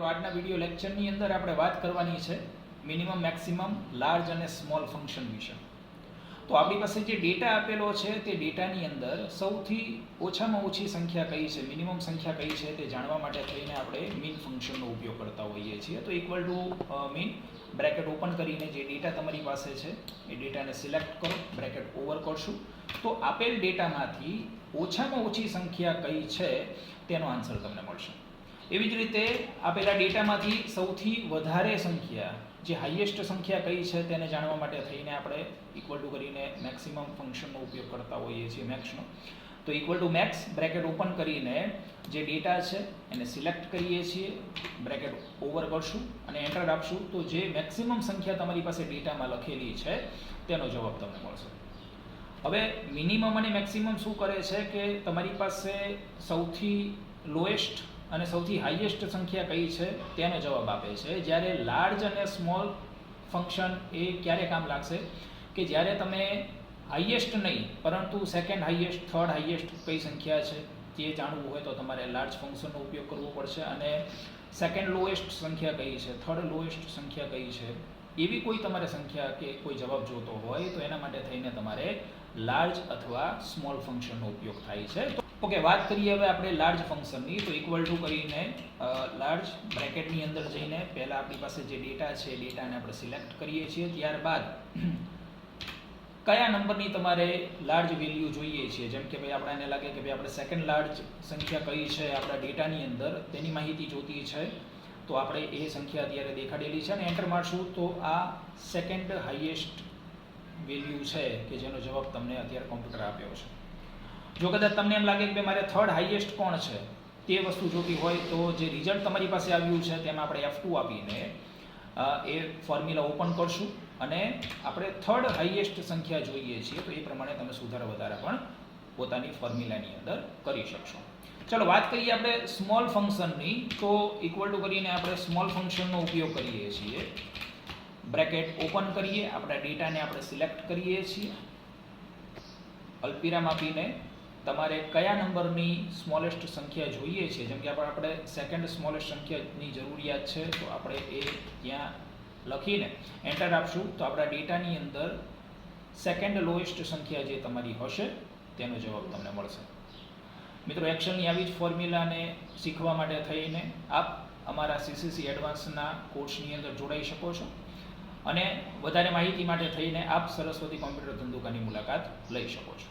મિત્રો આજના વિડીયો લેક્ચરની અંદર આપણે વાત કરવાની છે મિનિમમ મેક્સિમમ લાર્જ અને સ્મોલ ફંક્શન વિશે. તો આપણી પાસે જે ડેટા આપેલો છે તે ડેટાની અંદર સૌથી ઓછામાં ઓછી સંખ્યા કઈ છે, મિનિમમ સંખ્યા કઈ છે તે જાણવા માટે થઈને આપણે મીન ફંક્શનનો ઉપયોગ કરતા હોઈએ છીએ. તો equal two mean bracket open કરીને જે ડેટા તમારી પાસે છે એ ડેટાને સિલેક્ટ કરો, બ્રેકેટ ઓવર કરશું તો આપેલ ડેટામાંથી ઓછામાં ઓછી સંખ્યા કઈ છે તેનો આન્સર તમને મળશે. એવી જ રીતે આપેલા ડેટામાંથી સૌથી વધારે સંખ્યા, જે હાઈએસ્ટ સંખ્યા કઈ છે તેને જાણવા માટે થઈને આપણે ઇક્વલ ટુ કરીને મેક્સિમમ ફંક્શનનો ઉપયોગ કરતા હોઈએ છીએ, મેક્સનો. તો equal to max bracket open કરીને જે ડેટા છે એને સિલેક્ટ કરીએ છીએ, બ્રેકેટ ઓવર કરશું અને એન્ટર આપશું તો જે મેક્સિમમ સંખ્યા તમારી પાસે ડેટામાં લખેલી છે તેનો જવાબ તમને મળશે. હવે મિનિમમ અને મેક્સિમમ શું કરે છે કે તમારી પાસે સૌથી લોએસ્ટ અને સૌથી હાઈએસ્ટ સંખ્યા કઈ છે તેનો જવાબ આપે છે. જ્યારે લાર્જ અને સ્મોલ ફંક્શન એ ક્યારે કામ લાગશે કે જ્યારે તમે હાઈએસ્ટ નહીં પરંતુ સેકન્ડ હાઈએસ્ટ, થર્ડ હાઈએસ્ટ કઈ સંખ્યા છે તે જાણવું હોય તો તમારે લાર્જ ફંક્શનનો ઉપયોગ કરવો પડશે. અને સેકન્ડ લોએસ્ટ સંખ્યા કઈ છે, થર્ડ લોએસ્ટ સંખ્યા કઈ છે, એવી કોઈ તમારે સંખ્યા કે કોઈ જવાબ જોતો હોય તો એના માટે થઈને તમારે લાર્જ અથવા સ્મોલ ફંક્શનનો ઉપયોગ થાય છે. ઓકે, વાત કરીએ હવે આપણે લાર્જ ફંક્શનની. તો ઇક્વલ ટુ કરીને લાર્જ બ્રેકેટની અંદર જઈને પહેલાં આપણી પાસે જે ડેટા છે એ ડેટાને આપણે સિલેક્ટ કરીએ છીએ. ત્યારબાદ કયા નંબરની તમારે લાર્જ વેલ્યુ જોઈએ છીએ, જેમ કે ભાઈ આપણને લાગે કે ભાઈ આપણે સેકન્ડ લાર્જ સંખ્યા કઈ છે આપણા ડેટાની અંદર તેની માહિતી જોતી છે તો આપણે એ સંખ્યા અત્યારે દેખાડેલી છે અને એન્ટર મારશું તો આ સેકન્ડ હાઈએસ્ટ વેલ્યુ છે કે જેનો જવાબ તમને અત્યારે કોમ્પ્યુટર આપ્યો છે. જો કદાચ તમને એમ લાગે કે મારે થર્ડ હાઈએસ્ટ કોણ છે તે વસ્તુ જોતી હોય તો જે રિઝલ્ટ તમારી પાસે આવ્યું છે તેમાં આપણે F2 આપીને એ ફોર્મ્યુલા ઓપન કરશું અને આપણે થર્ડ હાઈએસ્ટ સંખ્યા જોઈએ છીએ તો એ પ્રમાણે તમે સુધારા વધારા પણ પોતાની ફોર્મ્યુલાની અંદર કરી શકશો. ચલો વાત કરીએ આપણે સ્મોલ ફંક્શનની. તો ઇક્વલ ટુ કરીને આપણે સ્મોલ ફંક્શનનો ઉપયોગ કરીએ છીએ. બ્રેકેટ ઓપન કરીએ, આપણા ડેટાને આપણે સિલેક્ટ કરીએ છીએ, અલ્પવિરામ આપીને તમારે કયા નંબરની સ્મોલેસ્ટ સંખ્યા જોઈએ છે, જેમ કે આપણે સેકન્ડ સ્મોલેસ્ટ સંખ્યાની જરૂરિયાત છે તો આપણે એ ત્યાં લખીને એન્ટર આપશું તો આપણા ડેટાની અંદર સેકન્ડ લોએસ્ટ સંખ્યા જે તમારી હશે તેનો જવાબ તમને મળશે. મિત્રો, એક્સેલની આવી જ ફોર્મ્યુલાને શીખવા માટે થઈને આપ અમારા CCC એડવાન્સના કોર્સની અંદર જોડાઈ શકો છો અને વધારે માહિતી માટે થઈને આપ સરસ્વતી કોમ્પ્યુટર ધંધુકાની મુલાકાત લઈ શકો છો.